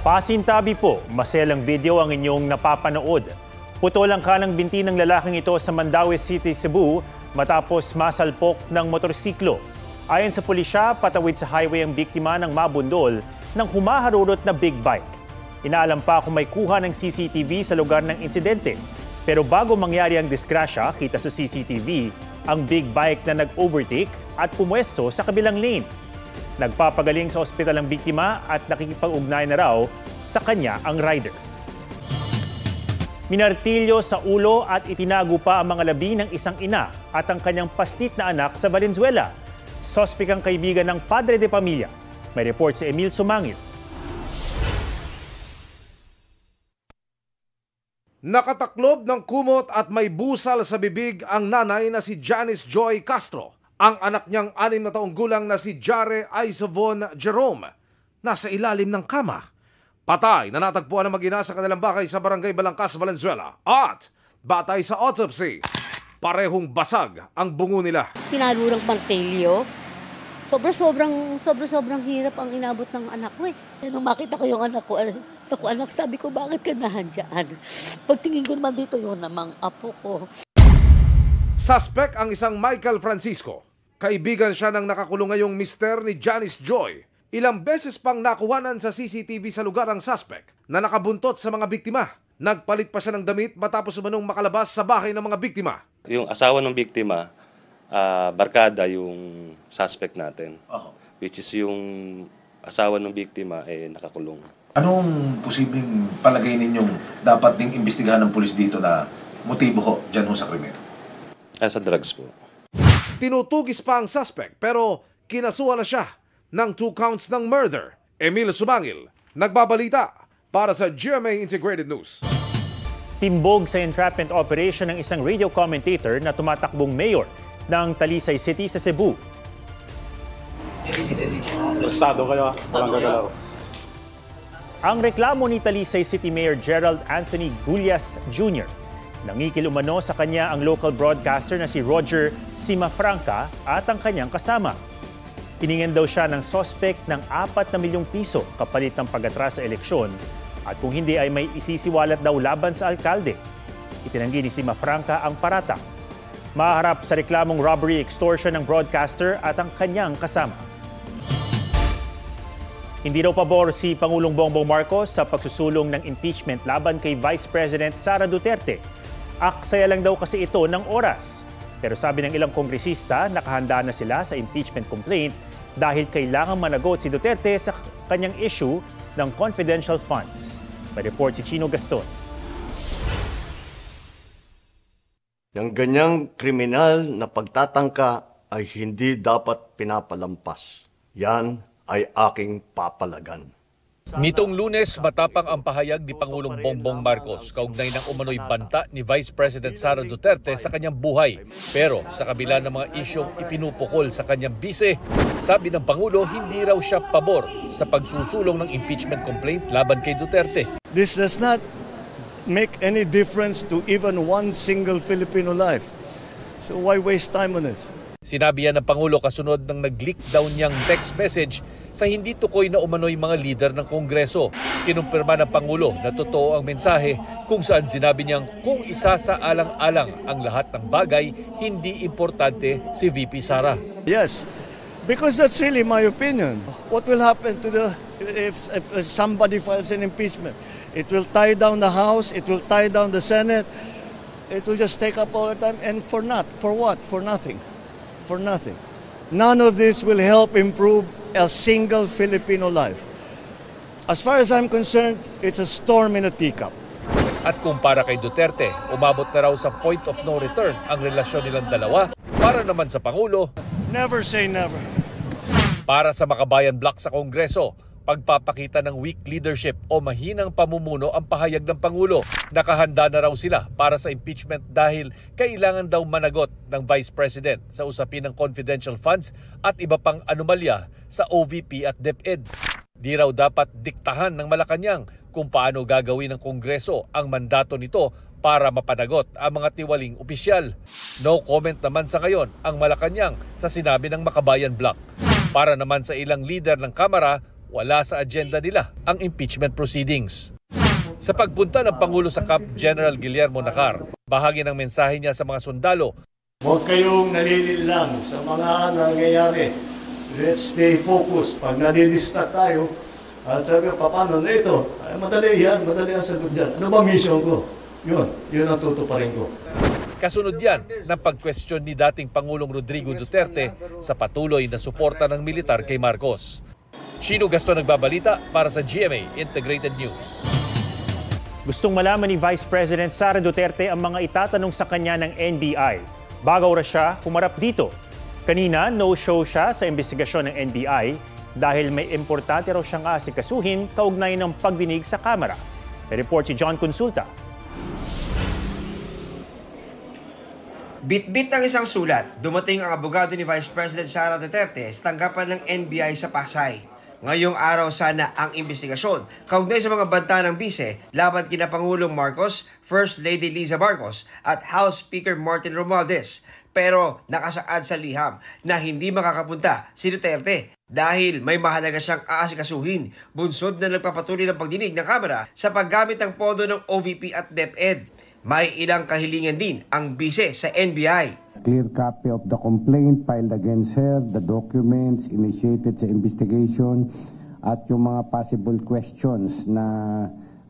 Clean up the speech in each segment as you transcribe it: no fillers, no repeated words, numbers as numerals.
Pasintabi po, maselang video ang inyong napapanood. Putol ang kanang binti ng lalaking ito sa Mandaue City, Cebu matapos masalpok ng motorsiklo. Ayon sa pulisya, patawid sa highway ang biktima ng mabundol ng humaharurot na big bike. Inaalam pa kung may kuha ng CCTV sa lugar ng insidente. Pero bago mangyari ang disgrasya, kita sa CCTV ang big bike na nag-overtake at pumwesto sa kabilang lane. Nagpapagaling sa ospital ang biktima at nakikipag-ugnay na raw sa kanya ang rider. Minartilyo sa ulo at itinago pa ang mga labi ng isang ina at ang kanyang pastit na anak sa Valenzuela. Sospek ang kaibigan ng padre de pamilya. May report si Emil Sumangil. Nakataklob ng kumot at may busal sa bibig ang nanay na si Janice Joy Castro. Ang anak niyang 6 na taong gulang na si Jare Aizavon Jerome nasa ilalim ng kama. Patay na natagpuan ng mag-ina sa kanilang bahay sa Barangay Balangkas, Valenzuela. At batay sa autopsy, parehong basag ang bungo nila. Pinalurang martilyo. Sobrang hirap ang inabot ng anak ko eh. Nung makita ko yung anak ko, sabi ko, bakit ka nahandyan? Pagtingin ko naman dito, yun namang apo ko. Suspect ang isang Michael Francisco. Kaibigan siya ng nakakulong ngayong mister ni Janice Joy. Ilang beses pang nakuhanan sa CCTV sa lugar ang suspect na nakabuntot sa mga biktima. Nagpalit pa siya ng damit matapos umanong makalabas sa bahay ng mga biktima. Yung asawa ng biktima, barkada yung suspect natin. Which is yung asawa ng biktima nakakulong. Anong posibleng palagay ninyong dapat ding imbestigahan ng pulis dito na motibo ho dyan ho sa krimen? Sa drugs po. Tinutugis pa ang suspect pero kinasuhan na siya ng 2 counts ng murder. Emil Sumangil, nagbabalita para sa GMA Integrated News. Timbog sa entrapment operation ng isang radio commentator na tumatakbong mayor ng Talisay City sa Cebu. Estado kayo, walang gagalaw. Ang reklamo ni Talisay City Mayor Gerald Anthony Gullias Jr. Nangikil umano sa kanya ang local broadcaster na si Roger Simafranca at ang kanyang kasama. Hiningan daw siya ng suspect ng 4 na milyong piso kapalit ng pag-atras sa eleksyon at kung hindi ay may isisiwalat daw laban sa alkalde. Itinanggi ni Simafranca ang paratang. Maharap sa reklamong robbery extortion ng broadcaster at ang kanyang kasama. Hindi daw pabor si Pangulong Bongbong Marcos sa pagsusulong ng impeachment laban kay Vice President Sara Duterte. Aksaya lang daw kasi ito ng oras. Pero sabi ng ilang kongresista, nakahanda na sila sa impeachment complaint dahil kailangan managot si Duterte sa kanyang issue ng confidential funds. May report si Chino Gaston. Yung ganyang kriminal na pagtatangka ay hindi dapat pinapalampas. Yan ay aking papalagan. Nitong Lunes, matapang ang pahayag ni Pangulong Bongbong Marcos kaugnay ng umano'y banta ni Vice President Sara Duterte sa kanyang buhay. Pero sa kabila ng mga isyong ipinupukol sa kanyang bise, sabi ng Pangulo hindi raw siya pabor sa pagsusulong ng impeachment complaint laban kay Duterte. This does not make any difference to even one single Filipino life. So why waste time on it? Sinabi yan ng Pangulo kasunod ng nag-leak daw niyang text message sa hindi tukoy na umano'y mga lider ng Kongreso. Kinumpirma ng Pangulo na totoo ang mensahe kung saan sinabi niyang kung isasaalang-alang ang lahat ng bagay, hindi importante si VP Sara. Yes, because that's really my opinion. What will happen to if somebody files an impeachment? It will tie down the House, it will tie down the Senate, it will just take up all the time and for what? For nothing. For nothing. None of this will help improve a single Filipino life. As far as I'm concerned, it's a storm in a teacup. At kung para kay Duterte, umabot na raw sa point of no return ang relasyon nilang dalawa, para naman sa Pangulo, Never say never. Para sa Makabayan Bloc sa Kongreso, pagpapakita ng weak leadership o mahinang pamumuno ang pahayag ng Pangulo. Nakahanda na raw sila para sa impeachment dahil kailangan daw managot ng Vice President sa usapin ng confidential funds at iba pang anomalya sa OVP at DepEd. Di raw dapat diktahan ng Malacanang kung paano gagawin ng Kongreso ang mandato nito para mapanagot ang mga tiwaling opisyal. No comment naman sa ngayon ang Malacanang sa sinabi ng Makabayan Bloc. Para naman sa ilang leader ng Kamara, wala sa agenda nila ang impeachment proceedings. Sa pagpunta ng Pangulo sa Camp General Guillermo Nakar, bahagi ng mensahe niya sa mga sundalo. Huwag kayong nalililang sa mga nangyayari. Let's stay focused. Pag nadidistract tayo, at sabi ko, paano na ito? Ay, madali ang sagot dyan. Ano ba mission ko? Yun ang tutuparin ko. Kasunod yan ng pag-question ni dating Pangulong Rodrigo Duterte sa patuloy na suporta ng militar kay Marcos. Chino Gaston nagbabalita para sa GMA Integrated News. Gustong malaman ni Vice President Sara Duterte ang mga itatanong sa kanya ng NBI. Bago ra siya humarap dito. Kanina, no-show siya sa investigasyon ng NBI dahil may importante raw siyang asikasuhin kaugnay ng pagdinig sa Kamara. May report si John Consulta. Bit-bit ng isang sulat, dumating ang abogado ni Vice President Sara Duterte sa tanggapan ng NBI sa Pasay. Ngayong araw sana ang investigasyon kaugnay sa mga banta ng bise laban kina Pangulong Marcos, First Lady Liza Marcos at House Speaker Martin Romualdez. Pero nakasaad sa liham na hindi makakapunta si Duterte dahil may mahalaga siyang aasikasuhin, bunsod na nagpapatuloy ng pagdinig ng Kamara sa paggamit ng pondo ng OVP at DepEd. May ilang kahilingan din ang bise sa NBI. Clear copy of the complaint filed against her, the documents initiated sa investigation, at yung mga possible questions na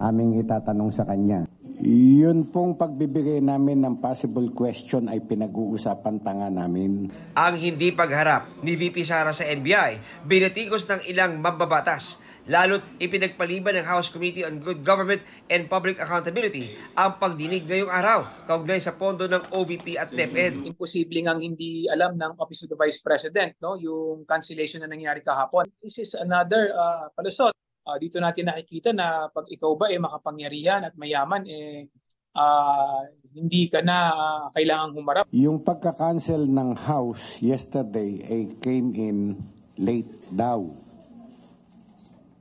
aming itatanong sa kanya. Yun pong pagbibigay namin ng possible question ay pinag-uusapan tanga namin. Ang hindi pagharap ni VP Sara sa NBI, binatikos ng ilang mambabatas. Lalo't ipinagpaliban ng House Committee on Good Government and Public Accountability ang pagdinig ngayong araw kaugnay sa pondo ng OVP at DepEd. Imposible ngang hindi alam ng Office of the Vice President yung cancellation na nangyari kahapon. This is another palusot. Dito natin nakikita na pag ikaw ba makapangyarihan at mayaman, hindi ka na kailangang humarap. Yung pagka-cancel ng House yesterday came in late daw.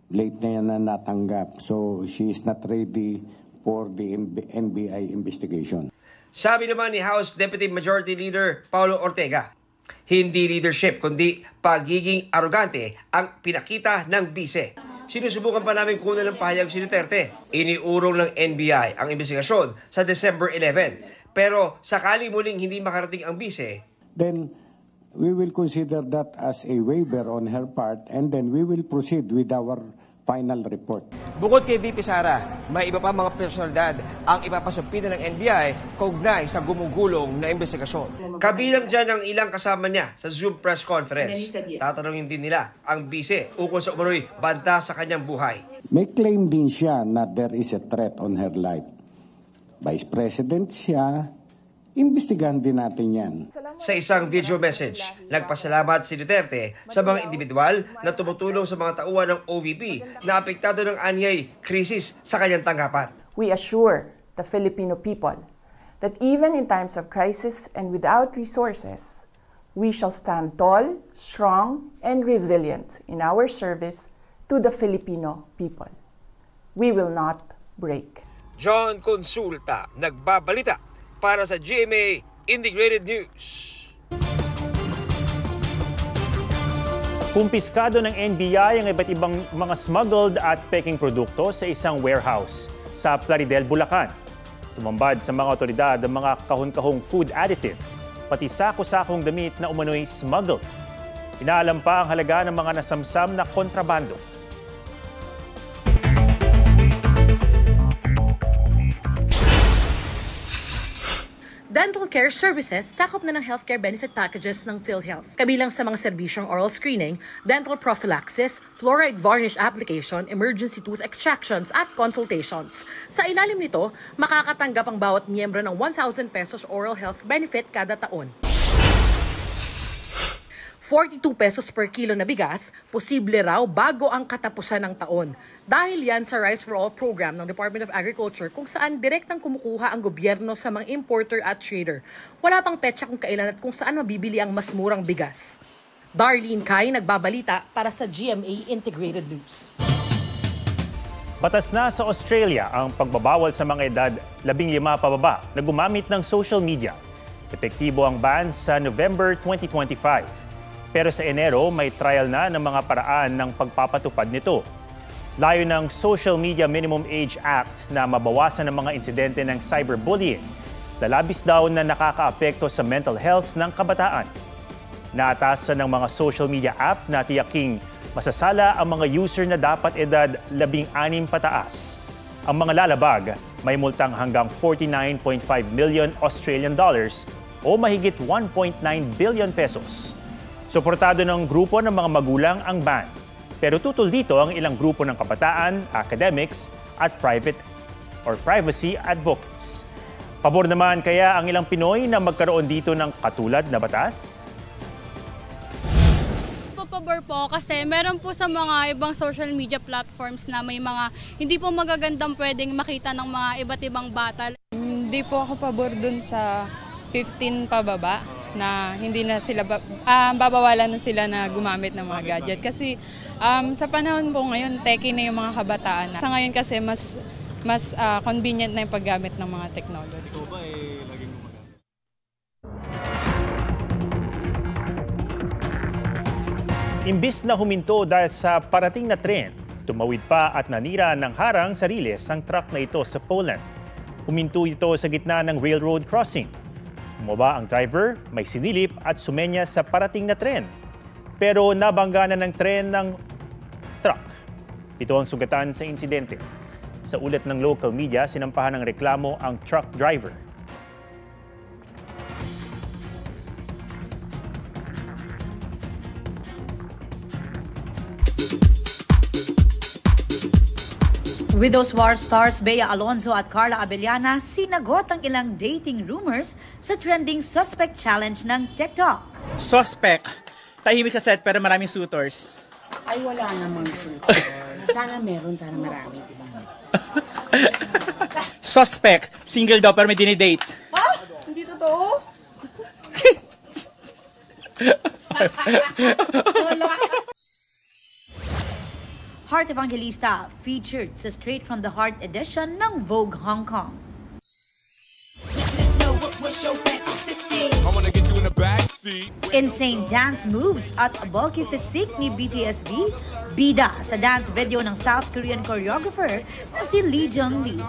Late na yan na natanggap. So she is not ready for the NBI investigation. Sabi naman ni House Deputy Majority Leader Paulo Ortega, hindi leadership kundi pagiging arrogante ang pinakita ng bise. Sinusubukan pa namin kunan ng pahayag si Duterte. Iniurong ng NBI ang investigasyon sa December 11. Pero sakali muling hindi makarating ang bise, then we will consider that as a waiver on her part, and then we will proceed with our final report. Bukod kay VP Sara, may iba pa mga personalidad ang ipapasumpitan ng NBI kaugnay sa gumugulong na investigasyon. Kabilang dyan ang ilang kasama niya sa Zoom press conference. Tatanungin din nila ang bise ukol sa umano'y banta sa kanyang buhay. May claim din siya na there is a threat on her life. Vice President siya, imbestigahan din natin yan. Sa isang video message, nagpasalamat si Duterte sa mga individual na tumutulong sa mga tauhan ng OVP na apektado ng anyay krisis sa kanyang tanggapan. We assure the Filipino people that even in times of crisis and without resources, we shall stand tall, strong, and resilient in our service to the Filipino people. We will not break. John Consulta, nagbabalita para sa GMA Integrated News. Kumpiskado ng NBI ang iba't ibang mga smuggled at peking produkto sa isang warehouse sa Plaridel, Bulacan. Tumambad sa mga otoridad ang mga kahon-kahong food additive, pati sako-sakong damit na umano'y smuggled. Inaalam pa ang halaga ng mga nasamsam na kontrabando. Dental care services sakop na ng healthcare benefit packages ng PhilHealth. Kabilang sa mga serbisyong oral screening, dental prophylaxis, fluoride varnish application, emergency tooth extractions at consultations. Sa ilalim nito, makakatanggap ang bawat miyembro ng 1,000 pesos oral health benefit kada taon. 42 pesos per kilo na bigas, posible raw bago ang katapusan ng taon. Dahil yan sa Rice for All program ng Department of Agriculture kung saan direktang kumukuha ang gobyerno sa mga importer at trader. Wala pang petsa kung kailan at kung saan mabibili ang mas murang bigas. Darlene Kai, nagbabalita para sa GMA Integrated News. Batas na sa Australia ang pagbabawal sa mga edad 15 pababa na gumamit ng social media. Epektibo ang ban sa November 2025. Pero sa Enero, may trial na ng mga paraan ng pagpapatupad nito. Layo ng Social Media Minimum Age Act na mabawasan ang mga insidente ng cyberbullying. Lalabis daw na nakakaapekto sa mental health ng kabataan. Naatasan ng mga social media app na tiyaking masasala ang mga user na dapat edad 16 pataas. Ang mga lalabag may multang hanggang 49.5 million Australian dollars o mahigit 1.9 billion pesos. Suportado ng grupo ng mga magulang ang ban. Pero tutol dito ang ilang grupo ng kabataan, academics at privacy advocates. Pabor naman kaya ang ilang Pinoy na magkaroon dito ng katulad na batas? Pabor po kasi meron po sa mga ibang social media platforms na may mga hindi po magagandang pwedeng makita ng mga iba't ibang bata. Hindi po ako pabor dun sa 15 pababa na hindi na sila babawalan na sila na gumamit ng mga gadget kasi sa panahon po ngayon techie na yung mga kabataan. Sa ngayon kasi mas convenient na yung paggamit ng mga technology. So ba laging gumagamit? Imbis na huminto dahil sa parating na tren, tumawid pa at nanira ng harang sa riles ang truck na ito sa Poland. Huminto ito sa gitna ng railroad crossing. Bumaba ang driver, may sinilip at sumenya sa parating na tren. Pero nabangga na ng tren ng truck. Ito ang sugatan sa insidente. Sa ulat ng local media, sinampahan ng reklamo ang truck driver. Widows War stars Bea Alonzo at Carla Abellana sinagot ang ilang dating rumors sa trending suspect challenge ng TikTok. Suspect, tahimik sa set pero maraming suitors. Ay, wala namang suitors. Sana meron, sana marami, diba? Suspect, single daw pero may dinidate. Ha? Hindi totoo? Heart Evangelista featured sa Straight from the Heart edition ng Vogue Hong Kong. Insane dance moves at bulky physique ni BTSV, bida sa dance video ng South Korean choreographer na si Lee Jung-lee.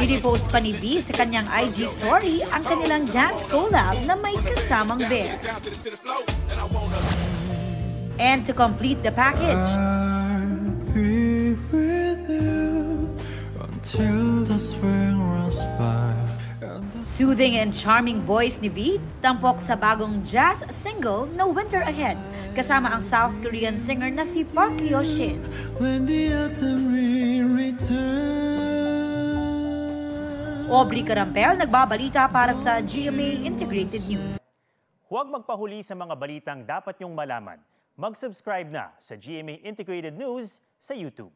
Nirepost pa ni V sa kanyang IG story ang kanilang dance collab na may kasamang bear. And to complete the package, soothing and charming voice ni V, tampok sa bagong jazz single na Winter Ahead, kasama ang South Korean singer na si Park Hyo-shin. Aubrey Carampel nagbabalita para sa GMA Integrated News. Huwag magpahuli sa mga balitang dapat niyong malaman. Mag-subscribe na sa GMA Integrated News sa YouTube.